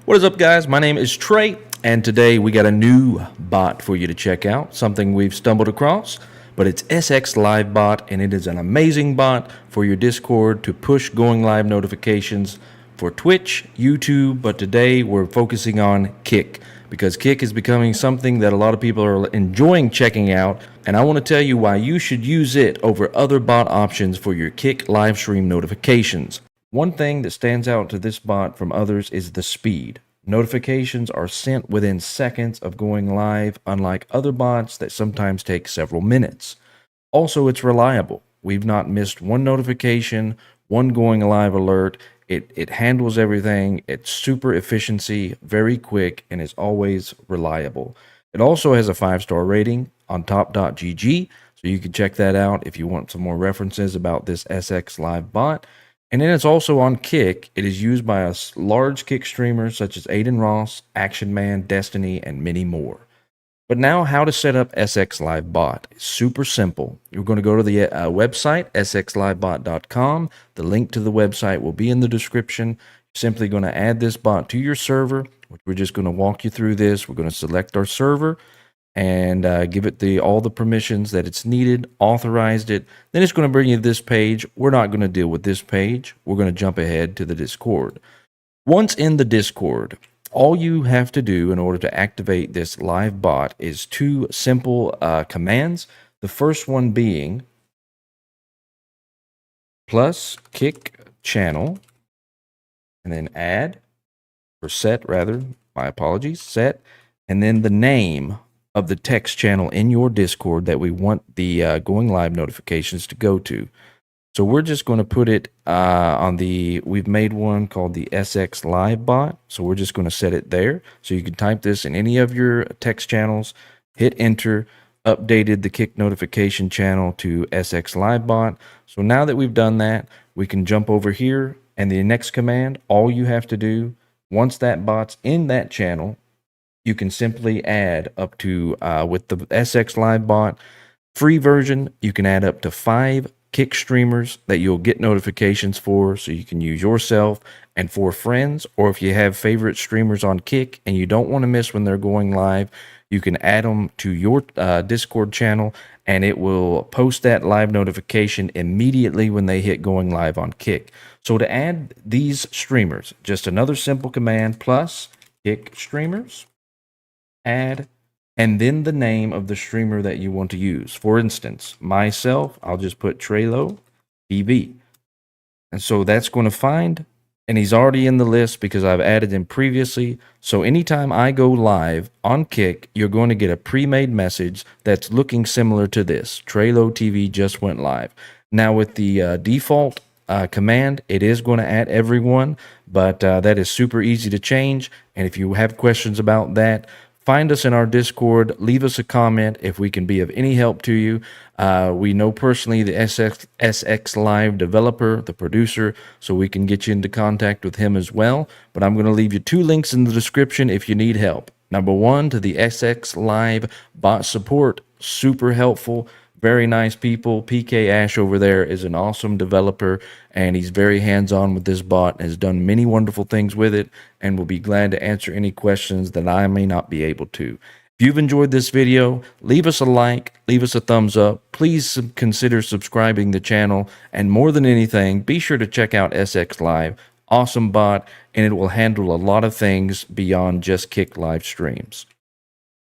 What is up, guys? My name is Trey, and today we got a new bot for you to check out, something we've stumbled across, but it's SX Live Bot, and it is an amazing bot for your Discord to push going live notifications for Twitch, YouTube, but today we're focusing on Kick, because Kick is becoming something that a lot of people are enjoying checking out, and I want to tell you why you should use it over other bot options for your Kick live stream notifications. One thing that stands out to this bot from others is the speed. Notifications are sent within seconds of going live, unlike other bots that sometimes take several minutes. Also, it's reliable. We've not missed one notification, one going live alert. It handles everything. It's super efficiency, very quick, and is always reliable. It also has a 5-star rating on top.gg, so you can check that out if you want some more references about this SX Live bot. And then it's also on Kick. It is used by large Kick streamers such as Aiden Ross, Action Man, Destiny, and many more. But now, how to set up SX Live Bot. It's super simple. You're going to go to the website, sxlivebot.com. The link to the website will be in the description. You're simply going to add this bot to your server, which we're just going to walk you through this. We're going to select our server and give it all the permissions that it's needed, authorized it. Then it's going to bring you to this page. We're not going to deal with this page. We're going to jump ahead to the Discord. Once in the Discord, all you have to do in order to activate this live bot is two simple commands. The first one being plus kick channel, and then add, or set rather, my apologies, set, and then the name of the text channel in your Discord that we want the going live notifications to go to. So we're just going to put it we've made one called the SX Live Bot. So we're just going to set it there. So you can type this in any of your text channels, hit enter, updated the Kick notification channel to SX Live Bot. So now that we've done that, we can jump over here, and the next command, all you have to do, once that bot's in that channel, you can simply add up to, with the SX Live Bot free version, you can add up to 5 Kick streamers that you'll get notifications for, so you can use yourself and 4 friends. Or if you have favorite streamers on Kick and you don't want to miss when they're going live, you can add them to your Discord channel, and it will post that live notification immediately when they hit going live on Kick. So to add these streamers, just another simple command, plus Kick streamers, add, and then the name of the streamer that you want to use. For instance, myself, I'll just put Treylo TV. And so that's going to find, and he's already in the list because I've added him previously. So anytime I go live on Kick, you're going to get a pre-made message that's looking similar to this. Treylo TV just went live. Now with the default command, it is going to add everyone, but that is super easy to change. And if you have questions about that, find us in our Discord, leave us a comment if we can be of any help to you. We know personally the SX Live developer, the producer, so we can get you into contact with him as well. But I'm going to leave you 2 links in the description if you need help. Number 1, to the SX Live bot support, super helpful. Very nice people. PK Ash over there is an awesome developer, and he's very hands-on with this bot, has done many wonderful things with it, and will be glad to answer any questions that I may not be able to. If you've enjoyed this video, leave us a like, leave us a thumbs up. Please consider subscribing to the channel, and more than anything, be sure to check out SX Live. Awesome bot, and it will handle a lot of things beyond just Kick live streams.